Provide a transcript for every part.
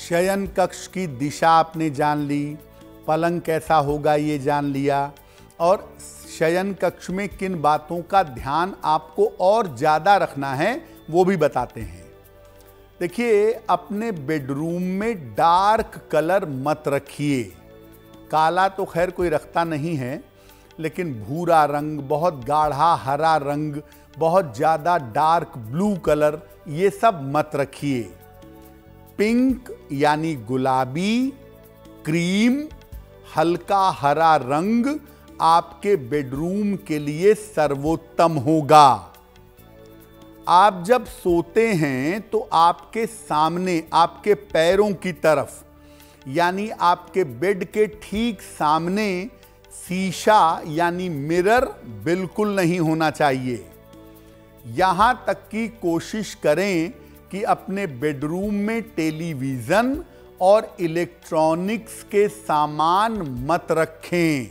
शयन कक्ष की दिशा आपने जान ली, पलंग कैसा होगा ये जान लिया, और शयन कक्ष में किन बातों का ध्यान आपको और ज़्यादा रखना है वो भी बताते हैं। देखिए, अपने बेडरूम में डार्क कलर मत रखिए। काला तो खैर कोई रखता नहीं है, लेकिन भूरा रंग, बहुत गाढ़ा हरा रंग, बहुत ज़्यादा डार्क ब्लू कलर, ये सब मत रखिए। पिंक यानी गुलाबी, क्रीम, हल्का हरा रंग आपके बेडरूम के लिए सर्वोत्तम होगा। आप जब सोते हैं तो आपके सामने, आपके पैरों की तरफ, यानी आपके बेड के ठीक सामने शीशा यानी मिरर बिल्कुल नहीं होना चाहिए। यहां तक कि कोशिश करें कि अपने बेडरूम में टेलीविज़न और इलेक्ट्रॉनिक्स के सामान मत रखें।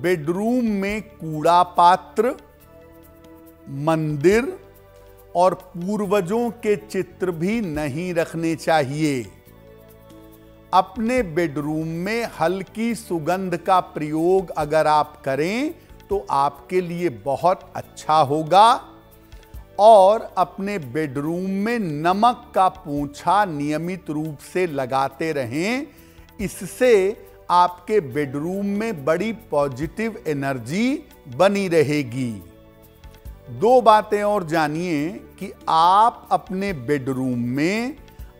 बेडरूम में कूड़ा पात्र, मंदिर और पूर्वजों के चित्र भी नहीं रखने चाहिए। अपने बेडरूम में हल्की सुगंध का प्रयोग अगर आप करें तो आपके लिए बहुत अच्छा होगा। और अपने बेडरूम में नमक का पोंछा नियमित रूप से लगाते रहें। इससे आपके बेडरूम में बड़ी पॉजिटिव एनर्जी बनी रहेगी। दो बातें और जानिए कि आप अपने बेडरूम में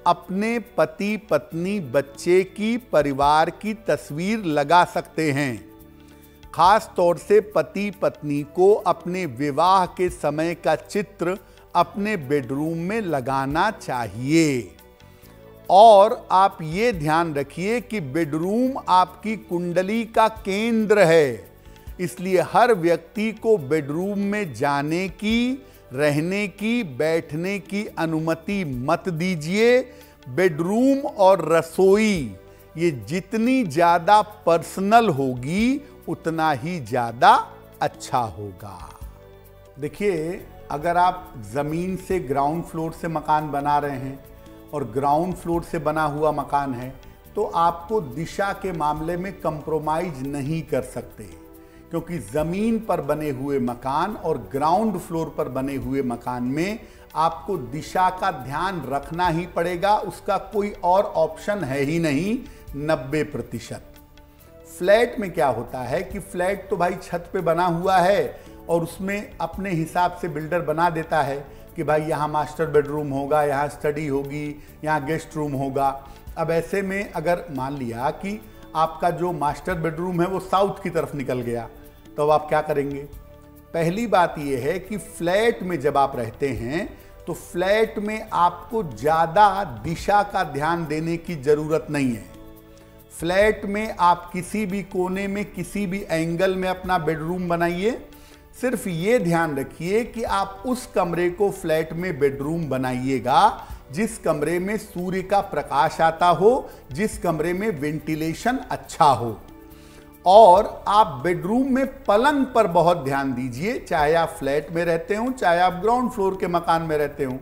अपने पति पत्नी बच्चे की, परिवार की तस्वीर लगा सकते हैं। खास तौर से पति पत्नी को अपने विवाह के समय का चित्र अपने बेडरूम में लगाना चाहिए। और आप ये ध्यान रखिए कि बेडरूम आपकी कुंडली का केंद्र है, इसलिए हर व्यक्ति को बेडरूम में जाने की, रहने की, बैठने की अनुमति मत दीजिए। बेडरूम और रसोई ये जितनी ज़्यादा पर्सनल होगी उतना ही ज़्यादा अच्छा होगा। देखिए, अगर आप ज़मीन से ग्राउंड फ्लोर से मकान बना रहे हैं और ग्राउंड फ्लोर से बना हुआ मकान है तो आपको दिशा के मामले में कंप्रोमाइज नहीं कर सकते, क्योंकि ज़मीन पर बने हुए मकान और ग्राउंड फ्लोर पर बने हुए मकान में आपको दिशा का ध्यान रखना ही पड़ेगा। उसका कोई और ऑप्शन है ही नहीं 90%। फ्लैट में क्या होता है कि फ्लैट तो भाई छत पे बना हुआ है और उसमें अपने हिसाब से बिल्डर बना देता है कि भाई यहाँ मास्टर बेडरूम होगा, यहाँ स्टडी होगी, यहाँ गेस्ट रूम होगा। अब ऐसे में अगर मान लिया कि आपका जो मास्टर बेडरूम है वो साउथ की तरफ निकल गया, तो अब आप क्या करेंगे? पहली बात यह है कि फ्लैट में जब आप रहते हैं तो फ्लैट में आपको ज़्यादा दिशा का ध्यान देने की ज़रूरत नहीं है। फ्लैट में आप किसी भी कोने में, किसी भी एंगल में अपना बेडरूम बनाइए। सिर्फ ये ध्यान रखिए कि आप उस कमरे को फ्लैट में बेडरूम बनाइएगा जिस कमरे में सूर्य का प्रकाश आता हो, जिस कमरे में वेंटिलेशन अच्छा हो। और आप बेडरूम में पलंग पर बहुत ध्यान दीजिए, चाहे आप फ्लैट में रहते हो, चाहे आप ग्राउंड फ्लोर के मकान में रहते हो।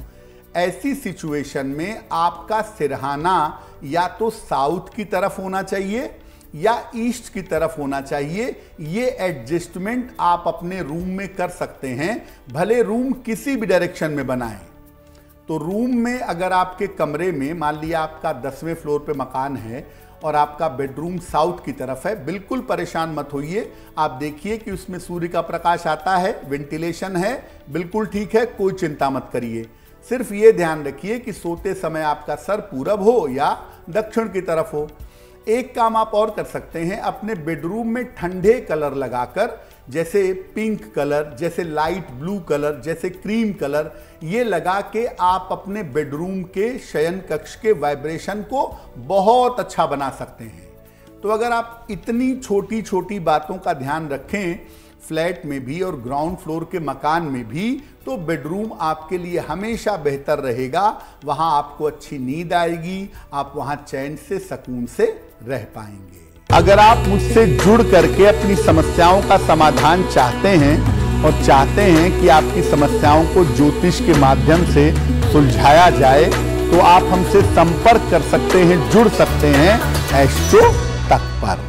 ऐसी सिचुएशन में आपका सिरहाना या तो साउथ की तरफ होना चाहिए या ईस्ट की तरफ होना चाहिए। ये एडजस्टमेंट आप अपने रूम में कर सकते हैं, भले रूम किसी भी डायरेक्शन में बनाएं। तो रूम में अगर आपके कमरे में मान लिया आपका 10वें फ्लोर पे मकान है और आपका बेडरूम साउथ की तरफ है, बिल्कुल परेशान मत होइए। आप देखिए कि उसमें सूर्य का प्रकाश आता है, वेंटिलेशन है, बिल्कुल ठीक है, कोई चिंता मत करिए। सिर्फ ये ध्यान रखिए कि सोते समय आपका सर पूरब हो या दक्षिण की तरफ हो। एक काम आप और कर सकते हैं, अपने बेडरूम में ठंडे कलर लगाकर, जैसे पिंक कलर, जैसे लाइट ब्लू कलर, जैसे क्रीम कलर, ये लगा के आप अपने बेडरूम के शयन कक्ष के वाइब्रेशन को बहुत अच्छा बना सकते हैं। तो अगर आप इतनी छोटी छोटी बातों का ध्यान रखें फ्लैट में भी और ग्राउंड फ्लोर के मकान में भी, तो बेडरूम आपके लिए हमेशा बेहतर रहेगा। वहां आपको अच्छी नींद आएगी, आप वहां चैन से, सुकून से रह पाएंगे। अगर आप मुझसे जुड़ करके अपनी समस्याओं का समाधान चाहते हैं और चाहते हैं कि आपकी समस्याओं को ज्योतिष के माध्यम से सुलझाया जाए, तो आप हमसे संपर्क कर सकते हैं, जुड़ सकते हैं एस्ट्रो तक पर।